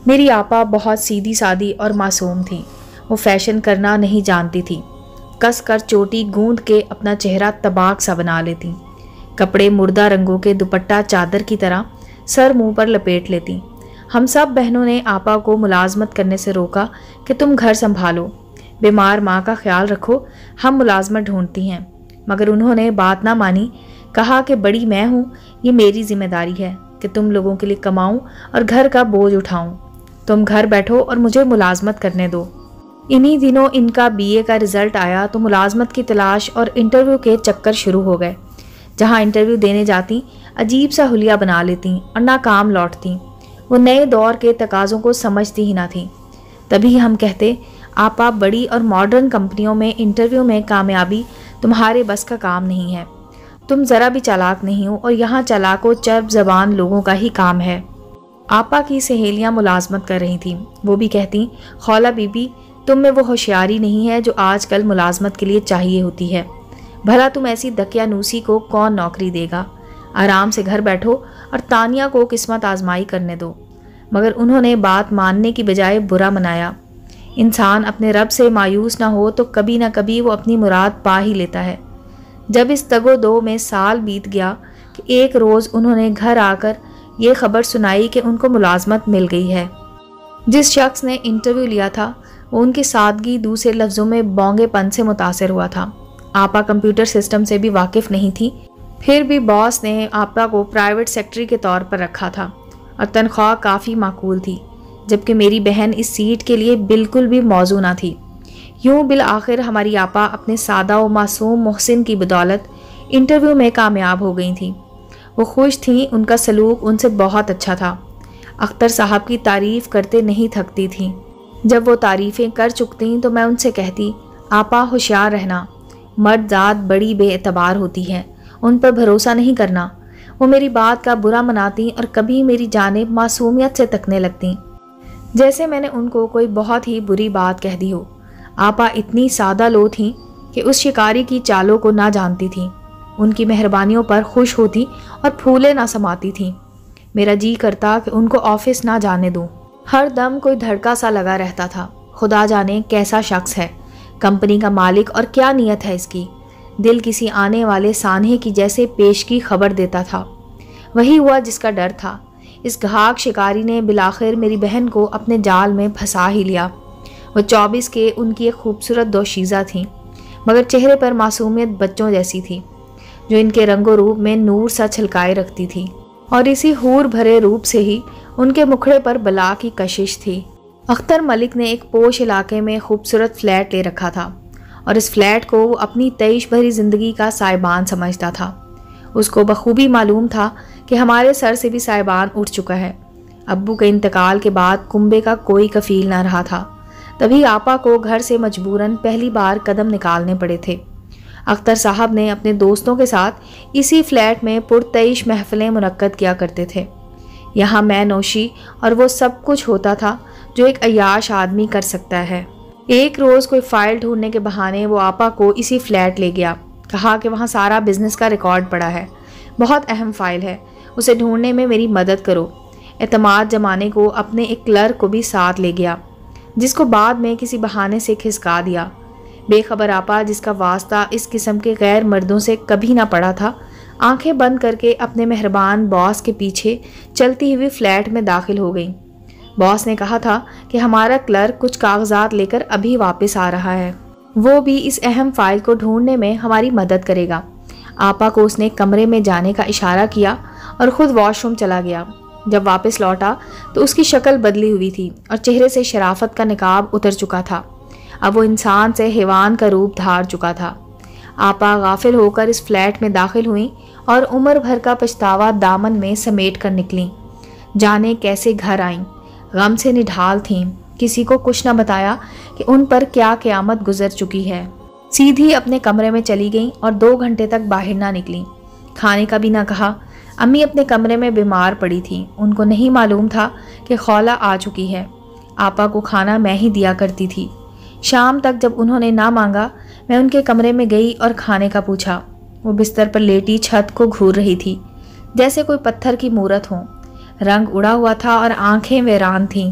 میری آپا بہت سیدھی سادی اور معصوم تھی۔ وہ فیشن کرنا نہیں جانتی تھی، کس کر چوٹی گوند کے اپنا چہرہ تباک سا بنا لیتی، کپڑے مردہ رنگوں کے دوپٹہ چادر کی طرح سر منہ پر لپیٹ لیتی۔ ہم سب بہنوں نے آپا کو ملازمت کرنے سے روکا کہ تم گھر سنبھالو، بیمار ماں کا خیال رکھو، ہم ملازمت ڈھونڈتی ہیں، مگر انہوں نے بات نہ مانی۔ کہا کہ بڑی میں ہوں، یہ میری ذمہ داری ہے کہ تم لوگوں کے لیے کماؤں اور گھر کا بوجھ اٹھاؤں، تم گھر بیٹھو اور مجھے ملازمت کرنے دو۔ انہی دنوں ان کا BA کا رزلٹ آیا تو ملازمت کی تلاش اور انٹرویو کے چکر شروع ہو گئے۔ جہاں انٹرویو دینے جاتی عجیب سا حلیہ بنا لیتی اور ناکام لوٹتی۔ وہ نئے دور کے تقاضوں کو سمجھتی ہی نہ تھی۔ تبھی ہم کہتے، آپا بڑی اور ماڈرن کمپنیوں میں انٹرویو میں کامیابی تمہارے بس کا کام نہیں ہے، تم ذرا بھی چالاک نہیں ہو اور یہاں چالاک و چرب زبان لوگوں کا ہی کام ہے۔ آپا کی سہیلیاں ملازمت کر رہی تھیں، وہ بھی کہتی، خولہ بی بی تم میں وہ ہوشیاری نہیں ہے جو آج کل ملازمت کے لیے چاہیے ہوتی ہے، بھلا تم ایسی دقیانوسی کو کون نوکری دے گا، آرام سے گھر بیٹھو اور تانیہ کو قسمت آزمائی کرنے دو۔ مگر انہوں نے بات ماننے کی بجائے برا منایا۔ انسان اپنے رب سے مایوس نہ ہو تو کبھی نہ کبھی وہ اپنی مراد پا ہی لیتا ہے۔ جب اس تگ و دو میں سال بیت گیا کہ ایک روز انہوں نے گھر آ کر یہ خبر سنائی کہ ان کو ملازمت مل گئی ہے۔ جس شخص نے انٹرویو لیا تھا وہ ان کی سادگی، دوسرے لفظوں میں بونگے پن سے متاثر ہوا تھا۔ آپا کمپیوٹر سسٹم سے بھی واقف نہیں تھی، پھر بھی باس نے آپا کو پرائیویٹ سیکرٹری کے طور پر رکھا تھا اور تنخواہ کافی معقول تھی، جبکہ میری بہن اس سیٹ کے لیے بالکل بھی موزوں نہ تھی۔ یوں بالآخر ہماری آپا اپنے سادہ و معصوم محسن کی بدولت انٹرویو میں کامیاب ہو گئی تھیں۔ وہ خوش تھیں، ان کا سلوک ان سے بہت اچھا تھا۔ اختر صاحب کی تعریف کرتے نہیں تھکتی تھیں۔ جب وہ تعریفیں کر چکتیں تو میں ان سے کہتی، آپا ہوشیار رہنا، مرد ذات بڑی بے اعتبار ہوتی ہے، ان پر بھروسہ نہیں کرنا۔ وہ میری بات کا برا مناتی اور کبھی میری جانب معصومیت سے تکنے لگتیں، جیسے میں نے ان کو کوئی بہت ہی بری بات کہہ دی ہو۔ آپا اتنی سادہ لو تھیں کہ اس شکاری کی چالوں کو نہ جانتی تھیں، ان کی مہربانیوں پر خوش ہوتی اور پھولے نہ سماتی تھیں۔ میرا جی کرتا کہ ان کو آفس نہ جانے دوں۔ ہر دم کوئی دھڑکا سا لگا رہتا تھا، خدا جانے کیسا شخص ہے، کمپنی کا مالک اور کیا نیت ہے اس کی۔ دل کسی آنے والے سانحے کی جیسے پیش کی خبر دیتا تھا۔ وہی ہوا جس کا ڈر تھا۔ اس گھاگ شکاری نے بالآخر میری بہن کو اپنے جال میں پھنسا ہی لیا۔ وہ 24 کے ان کی ایک خوبصورت دوشیزہ تھیں، مگر چہرے پر معصومیت بچوں جیسی تھی، جو ان کے رنگ و روپ میں نور سا چھلکائے رکھتی تھی، اور اسی حور بھرے روپ سے ہی ان کے مکھڑے پر بلا کی کشش تھی۔ اختر ملک نے ایک پوش علاقے میں خوبصورت فلیٹ لے رکھا تھا اور اس فلیٹ کو وہ اپنی تیش بھری زندگی کا سائبان سمجھتا تھا۔ اس کو بخوبی معلوم تھا کہ ہمارے سر سے بھی سائبان اٹھ چکا ہے۔ ابو کے انتقال کے بعد کنبے کا کوئی کفیل نہ رہا تھا، تبھی آپا کو گھر سے مجبوراً پہلی بار قدم نکالنے پڑے تھے۔ اختر صاحب نے اپنے دوستوں کے ساتھ اسی فلیٹ میں پرتعیش محفلیں منعقد کیا کرتے تھے۔ یہاں میں نوشی اور وہ سب کچھ ہوتا تھا جو ایک عیاش آدمی کر سکتا ہے۔ ایک روز کوئی فائل ڈھونڈنے کے بہانے وہ آپا کو اسی فلیٹ لے گیا، کہا کہ وہاں سارا بزنس کا ریکارڈ پڑا ہے، بہت اہم فائل ہے، اسے ڈھونڈنے میں میری مدد کرو۔ اعتماد جمانے کو اپنے ایک کلرک کو بھی ساتھ لے گیا، جس کو بعد میں کسی بہانے سے کھسکا دیا۔ بے خبر آپا، جس کا واسطہ اس قسم کے غیر مردوں سے کبھی نہ پڑا تھا، آنکھیں بند کر کے اپنے مہربان باس کے پیچھے چلتی ہوئی فلیٹ میں داخل ہو گئی۔ باس نے کہا تھا کہ ہمارا کلرک کچھ کاغذات لے کر ابھی واپس آ رہا ہے، وہ بھی اس اہم فائل کو ڈھونڈنے میں ہماری مدد کرے گا۔ آپا کو اس نے کمرے میں جانے کا اشارہ کیا اور خود واش روم چلا گیا۔ جب واپس لوٹا تو اس کی شکل بدلی ہوئی تھی اور چہرے سے شرافت کا نقاب اتر چکا تھا، اب وہ انسان سے حیوان کا روپ دھار چکا تھا۔ آپا غافل ہو کر اس فلیٹ میں داخل ہوئیں اور عمر بھر کا پچھتاوا دامن میں سمیٹ کر نکلیں۔ جانے کیسے گھر آئیں، غم سے نڈھال تھیں، کسی کو کچھ نہ بتایا کہ ان پر کیا قیامت گزر چکی ہے۔ سیدھی اپنے کمرے میں چلی گئیں اور 2 گھنٹے تک باہر نہ نکلیں، کھانے کا بھی نہ کہا۔ امی اپنے کمرے میں بیمار پڑی تھیں، ان کو نہیں معلوم تھا کہ خولہ آ چکی ہے۔ آپا کو کھانا میں ہی دیا کرتی تھی۔ شام تک جب انہوں نے نہ مانگا، میں ان کے کمرے میں گئی اور کھانے کا پوچھا۔ وہ بستر پر لیٹی چھت کو گھور رہی تھی، جیسے کوئی پتھر کی مورت ہو۔ رنگ اڑا ہوا تھا اور آنکھیں ویران تھیں۔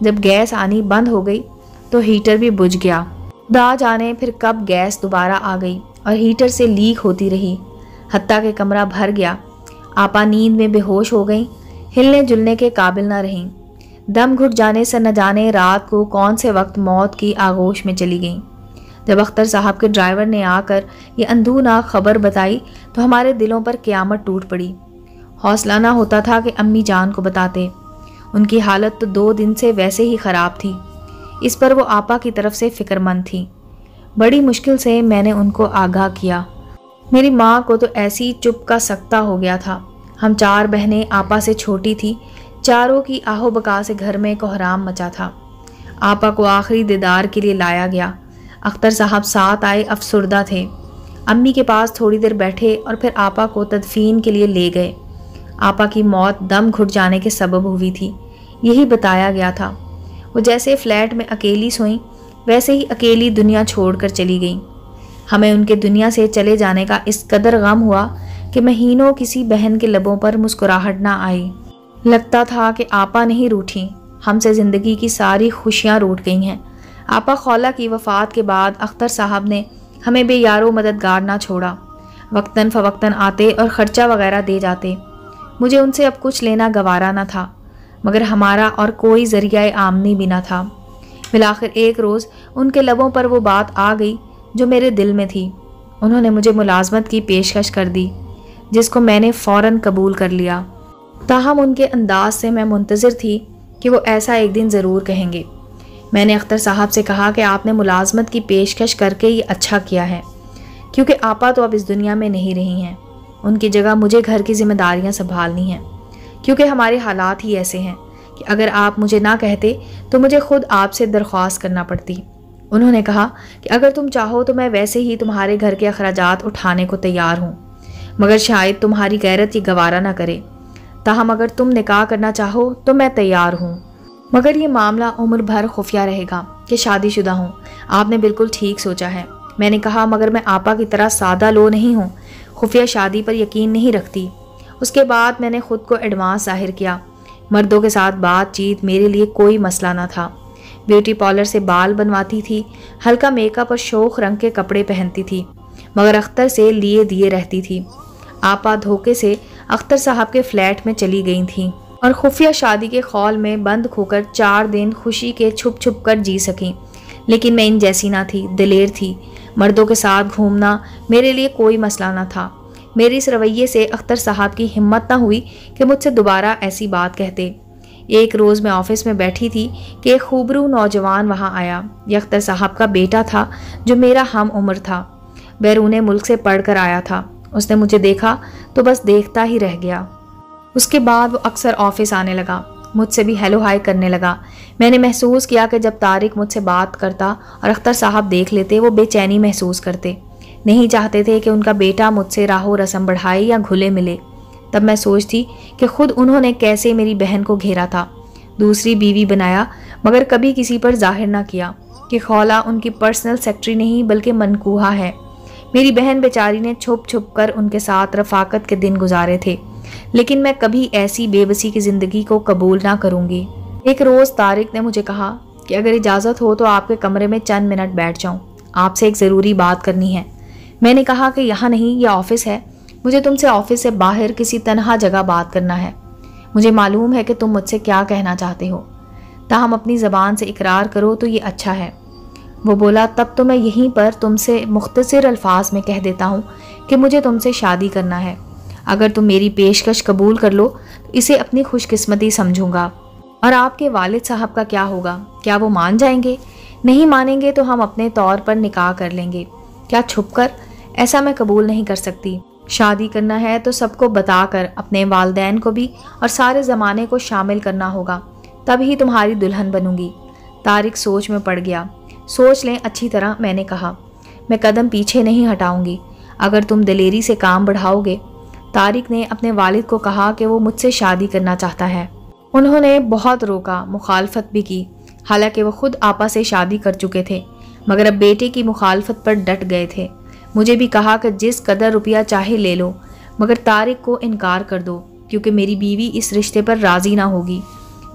جب گیس آنی بند ہو گئی تو ہیٹر بھی بجھ گیا۔ خدا جانے پھر کب گیس دوبارہ آ گئی اور ہیٹر سے لیک ہوتی رہی، حتیٰ کہ کمرہ بھر گیا۔ آپا نیند میں بے ہوش ہو گئیں، ہلنے جلنے کے قابل نہ رہیں۔ دم گھٹ جانے سے نہ جانے رات کو کون سے وقت موت کی آغوش میں چلی گئیں۔ جب اختر صاحب کے ڈرائیور نے آ کر یہ اندھوناک خبر بتائی تو ہمارے دلوں پر قیامت ٹوٹ پڑی۔ حوصلہ نہ ہوتا تھا کہ امی جان کو بتاتے، ان کی حالت تو 2 دن سے ویسے ہی خراب تھی، اس پر وہ آپا کی طرف سے فکر مند تھی۔ بڑی مشکل سے میں نے ان کو آگاہ کیا۔ میری ماں کو تو ایسی چپ کا سکتہ ہو گیا تھا۔ ہم 4 بہنیں آپا سے چھوٹی تھی، چاروں کی آہو بکا سے گھر میں کوہرام مچا تھا۔ آپا کو آخری دیدار کے لیے لایا گیا۔ اختر صاحب ساتھ آئے افسردہ تھے۔ امی کے پاس تھوڑی دیر بیٹھے اور پھر آپا کو تدفین کے لیے لے گئے۔ آپا کی موت دم گھٹ جانے کے سبب ہوئی تھی، یہی بتایا گیا تھا۔ وہ جیسے فلیٹ میں اکیلی سوئیں ویسے ہی اکیلی دنیا چھوڑ کر چلی گئیں۔ ہمیں ان کے دنیا سے چلے جانے کا اس قدر غم ہوا کہ مہینوں کسی بہن کے لبوں پر مسکراہٹ نہ آئی۔ لگتا تھا کہ آپا نہیں روٹھیں، ہم سے زندگی کی ساری خوشیاں روٹ گئی ہیں۔ آپا خولہ کی وفات کے بعد اختر صاحب نے ہمیں بے یارو مددگار نہ چھوڑا۔ وقتاً فوقتاً آتے اور خرچہ وغیرہ دے جاتے۔ مجھے ان سے اب کچھ لینا گوارا نہ تھا، مگر ہمارا اور کوئی ذریعہ آمدنی بھی نہ تھا۔ بالآخر ایک روز ان کے لبوں پر وہ بات آ گئی جو میرے دل میں تھی۔ انہوں نے مجھے ملازمت کی پیشکش کر دی، جس کو میں نے فوراً قبول کر لیا۔ تاہم ان کے انداز سے میں منتظر تھی کہ وہ ایسا ایک دن ضرور کہیں گے۔ میں نے اختر صاحب سے کہا کہ آپ نے ملازمت کی پیشکش کر کے یہ اچھا کیا ہے، کیونکہ آپا تو اب اس دنیا میں نہیں رہی ہیں۔ ان کی جگہ مجھے گھر کی ذمہ داریاں سنبھالنی ہیں، کیونکہ ہمارے حالات ہی ایسے ہیں کہ اگر آپ مجھے نہ کہتے تو مجھے خود آپ سے درخواست کرنا پڑتی۔ انہوں نے کہا کہ اگر تم چاہو تو میں ویسے ہی تمہارے گھر کے اخراجات اٹھانے کو تیار ہوں، مگر شاید تمہاری غیرت یہ گوارا نہ کرے۔ تاہم اگر تم نکاح کرنا چاہو تو میں تیار ہوں، مگر یہ معاملہ عمر بھر خفیہ رہے گا کہ شادی شدہ ہوں۔ آپ نے بالکل ٹھیک سوچا ہے۔ میں نے کہا مگر میں آپا کی طرح سادہ لو نہیں ہوں، خفیہ شادی پر یقین نہیں رکھتی۔ اس کے بعد میں نے خود کو ایڈوانس ظاہر کیا۔ مردوں کے ساتھ بات چیت میرے لیے کوئی مسئلہ نہ تھا۔ بیوٹی پارلر سے بال بنواتی تھی، ہلکا میک اپ اور شوخ رنگ کے کپڑے پہنتی تھی، مگر اختر سے لیے دیے رہتی تھی۔ آپا دھوکے سے اختر صاحب کے فلیٹ میں چلی گئی تھیں اور خفیہ شادی کے خول میں بند کھو کر 4 دن خوشی کے چھپ چھپ کر جی سکیں۔ لیکن میں ان جیسی نہ تھی، دلیر تھی۔ مردوں کے ساتھ گھومنا میرے لیے کوئی مسئلہ نہ تھا۔ میری اس رویے سے اختر صاحب کی ہمت نہ ہوئی کہ مجھ سے دوبارہ ایسی بات کہتے۔ ایک روز میں آفس میں بیٹھی تھی کہ ایک خوبرو نوجوان وہاں آیا۔ یہ اختر صاحب کا بیٹا تھا جو میرا ہم عمر تھا، بیرون ملک سے پڑھ کر آیا تھا۔ اس نے مجھے دیکھا تو بس دیکھتا ہی رہ گیا۔ اس کے بعد وہ اکثر آفس آنے لگا، مجھ سے بھی ہیلو ہائی کرنے لگا۔ میں نے محسوس کیا کہ جب طارق مجھ سے بات کرتا اور اختر صاحب دیکھ لیتے وہ بے چینی محسوس کرتے، نہیں چاہتے تھے کہ ان کا بیٹا مجھ سے راہ و رسم بڑھائے یا گھلے ملے۔ تب میں سوچتی کہ خود انہوں نے کیسے میری بہن کو گھیرا تھا، دوسری بیوی بنایا، مگر کبھی کسی پر ظاہر نہ کیا کہ خولہ ان کی پرسنل سیکرٹری نہیں بلکہ منکوحہ ہے۔ میری بہن بیچاری نے چھپ چھپ کر ان کے ساتھ رفاقت کے دن گزارے تھے، لیکن میں کبھی ایسی بے بسی کی زندگی کو قبول نہ کروں گی۔ ایک روز طارق نے مجھے کہا کہ اگر اجازت ہو تو آپ کے کمرے میں چند منٹ بیٹھ جاؤں، آپ سے ایک ضروری بات کرنی ہے۔ میں نے کہا کہ یہاں نہیں، یہ آفس ہے، مجھے تم سے آفس سے باہر کسی تنہا جگہ بات کرنا ہے۔ مجھے معلوم ہے کہ تم مجھ سے کیا کہنا چاہتے ہو، تاہم اپنی زبان سے اقرار کرو تو یہ اچھا ہے۔ وہ بولا تب تو میں یہیں پر تم سے مختصر الفاظ میں کہہ دیتا ہوں کہ مجھے تم سے شادی کرنا ہے۔ اگر تم میری پیشکش قبول کر لو تو اسے اپنی خوش قسمتی سمجھوں گا۔ اور آپ کے والد صاحب کا کیا ہوگا؟ کیا وہ مان جائیں گے؟ نہیں مانیں گے تو ہم اپنے طور پر نکاح کر لیں گے۔ کیا چھپ کر؟ ایسا میں قبول نہیں کر سکتی۔ شادی کرنا ہے تو سب کو بتا کر اپنے والدین کو بھی اور سارے زمانے کو شامل کرنا ہوگا، تب ہی تمہاری دلہن بنوں گی۔ طارق سوچ میں پڑ گیا۔ سوچ لیں اچھی طرح، میں نے کہا۔ میں قدم پیچھے نہیں ہٹاؤں گی اگر تم دلیری سے کام بڑھاؤ گے۔ طارق نے اپنے والد کو کہا کہ وہ مجھ سے شادی کرنا چاہتا ہے۔ انہوں نے بہت روکا، مخالفت بھی کی، حالانکہ وہ خود آپا سے شادی کر چکے تھے، مگر اب بیٹے کی مخالفت پر ڈٹ گئے تھے۔ مجھے بھی کہا کہ جس قدر روپیہ چاہے لے لو، مگر طارق کو انکار کر دو، کیونکہ میری بیوی اس رشتے پر راضی نہ ہوگی۔